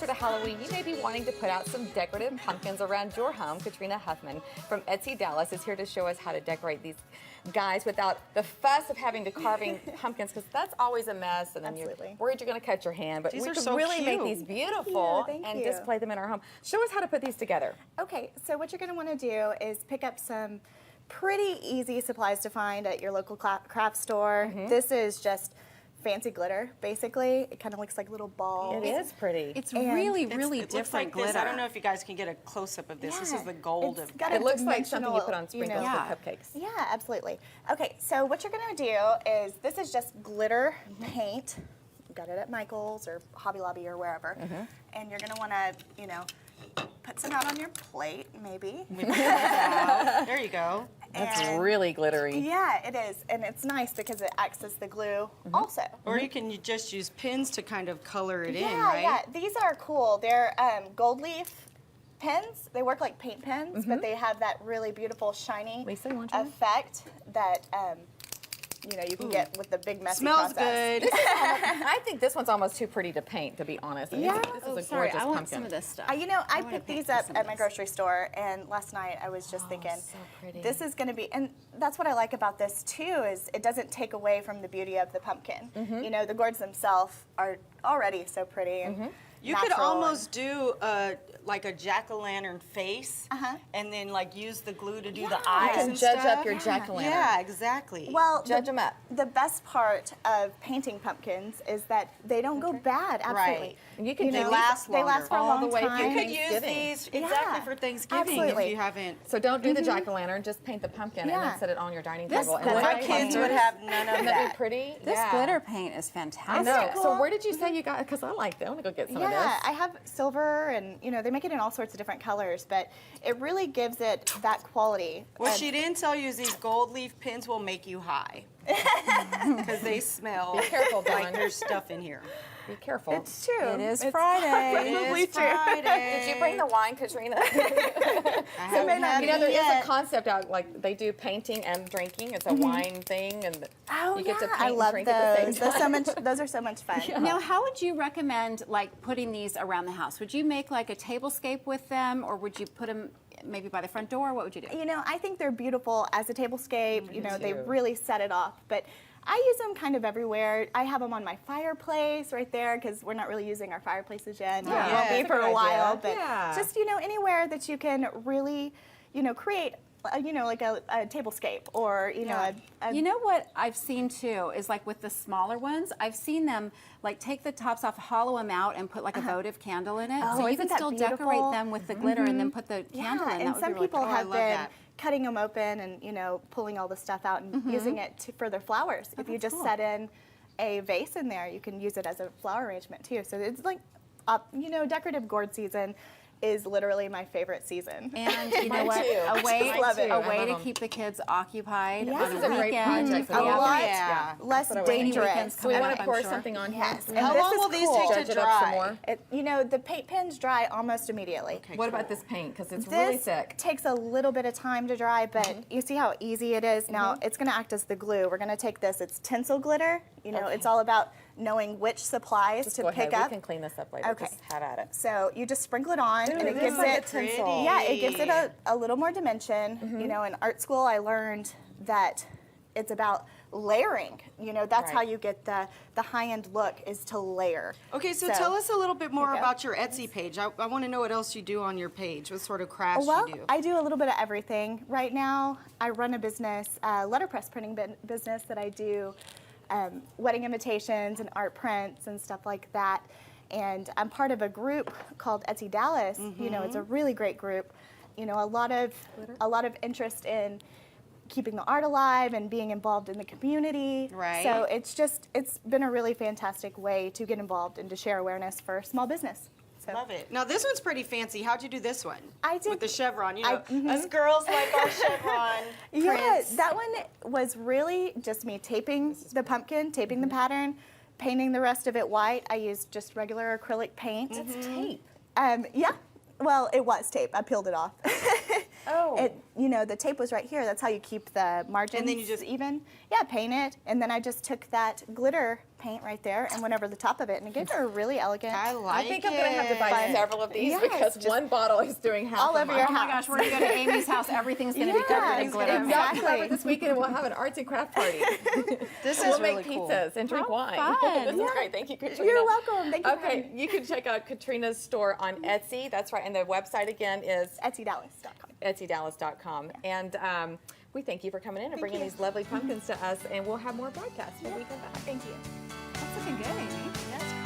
To Halloween, you may be wanting to put out some decorative pumpkins around your home. Katrina Huffman from Etsy Dallas is here to show us how to decorate these guys without the fuss of having to carving pumpkins, because that's always a mess, and then you're worried you're going to cut your hand. But These we are can so really make cute. these beautiful Thank you. display them in our home. Show us how to put these together. Okay, so what you're going to want to do is pick up some pretty easy supplies to find at your local craft store. This is just fancy glitter, basically. It kind of looks like little balls. It is pretty. It's really It different looks like glitter. this. I don't know if you guys can get a close-up of this. This is the gold of got It a looks like something you put on dimensional, sprinkles Yeah. for cupcakes. Yeah, absolutely. Okay, so what you're going to do is, this is just glitter paint. You got it at Michael's or Hobby Lobby or wherever. And you're going to want to, you know, put some out on your plate, maybe. There you go. That's And- really glittery. Yeah, it is, and it's nice because it acts as the glue also. Or you can just use pins to kind of color it in, Yeah, right? yeah, these are cool. They're gold leaf pens. They work like paint pens, but they have that really beautiful shiny Lisa, you want to try? effect that you know, you can get with the big messy Smells process. good. I think this one's almost too pretty to paint, to be honest. I mean, Yeah. this is a Sorry, gorgeous I want pumpkin. some of this stuff. You know, I wanna picked paint these up some at of my this. grocery store, and last night I was just thinking, so pretty. this is going to be, and that's what I like about this too, is it doesn't take away from the beauty of the pumpkin. You know, the gourds themselves are already so pretty and You could natural almost do like a jack-o'-lantern face, and then like use the glue to do the Yeah. eyes You can and judge stuff. up your jack-o'-lantern. Yeah, exactly. Well, Judge them up. The best part of painting pumpkins is that they don't go bad. Absolutely, And you can know, do last They last longer. for a All long the way through time. you could use Thanksgiving. these Yeah, exactly for Thanksgiving absolutely. if you haven't. So don't do the jack-o'-lantern, just paint the pumpkin and Yeah. then set it on your dining This table. And glitter let My it kids color. would have none of Wouldn't that that. be pretty? This Yeah. glitter paint is I fantastic. know. cool? So where did you say you got? Because I like that. I want to go get some of this. Yeah, I have silver, and you know they make it in all sorts of different colors, but it really gives it that quality. What And- she didn't tell you is these gold leaf pins will make you high. Because they smell Be careful, like Dawn. there's stuff in here. Be careful. It's true. It is It's Friday. probably It's true. Friday. Did you bring the wine, Katrina? I haven't had You know, it there is yet. a concept out, like they do painting and drinking. It's a wine thing, and Oh you get to yeah, paint I and love drink at the those. same Those, time. those are so much fun. Now, how would you recommend like putting these around the house? Would you make like a tablescape with them, or would you put them maybe by the front door? What would you do? You know, I think they're beautiful as a tablescape. You know, they too. really set it off. But I use them kind of everywhere. I have them on my fireplace right there because we're not really using our fireplaces yet. Yeah, Won't that's be a for good a while. idea. But Yeah. just, you know, anywhere that you can really, you know, create, you know, like a tablescape or, you know, a You know what I've seen too is like with the smaller ones, I've seen them like take the tops off, hollow them out, and put like a votive candle in it. Oh, so you isn't can that still beautiful? decorate them with the glitter and then put the candle in. and That would some be really people cool. I have love been that. cutting them open and, you know, pulling all the stuff out and using it for their flowers. If you that's just cool. set in a vase in there, you can use it as a flower arrangement too. So it's like, you know, decorative gourd season is literally my favorite season. And you know Mine what? too. A way, Mine too. a I way love to 'em. keep the kids occupied Yeah. on This a is a great weekend. project for a the Yeah. lot Yeah. less That's what I wanna do. dangerous. So we coming want up, to I'm pour sure. something on here. Yes, and How this long is will these cool. take to Judge it up some dry? more. You know, the paint pens dry almost immediately. What about this paint? Because it's This really thick. takes a little bit of time to dry, but you see how easy it is? Now, it's going to act as the glue. We're going to take this. It's tinsel glitter. You know, it's all about knowing which supplies Just to go pick ahead. up. We can clean this up later. Okay. Just have at it. So you just sprinkle it on, and it this gives is like it a tinsel. Yeah, it gives it a little more dimension. You know, in art school, I learned that it's about layering. You know, that's how Right. you get the high-end look is to layer. Okay, so tell us a little bit more Okay. about your Etsy page. I want to know what else you do on your page. What sort of crafts Well, you do? I do a little bit of everything. Right now, I run a business, letterpress printing business that I do wedding invitations and art prints and stuff like that. And I'm part of a group called Etsy Dallas. You know, it's a really great group. You know, a lot of interest in keeping the art alive and being involved in the community. Right. So it's been a really fantastic way to get involved and to share awareness for small business. So Love it. Now this one's pretty fancy. How'd you do this one? I did- with the chevron. You know, I- us girls like our chevron Yeah, prints. that one was really just me taping the pumpkin, taping the pattern, painting the rest of it white. I used just regular acrylic paint. It's tape. Yeah. Well, it was tape. I peeled it off. Oh. You know, the tape was right here. That's how you keep the margins And then you just- even. Yeah, paint it. And then I just took that glitter paint right there and went over the top of it, and it gave her a really elegant. I like I think I'm gonna have to buy Fun. several of these Yes, because just one bottle is doing half all of over mine. your Oh my house. gosh, we're gonna go to Amy's house. Everything's gonna be covered in Yes, glitter. exactly. Come over this weekend and we'll have an arts and craft party. This We'll is really make cool. pizzas and drink How wine. fun. This is great. Thank you, Katrina. You're welcome. Thank you for Okay, having me. you can check out Katrina's store on Etsy. That's right. And the website again is EtsyDallas.com. etsydallas.com. And we thank you for coming in and bringing you. these lovely pumpkins to us. And we'll have more broadcasts when we come back. Thank you. That's looking good, Amy. That's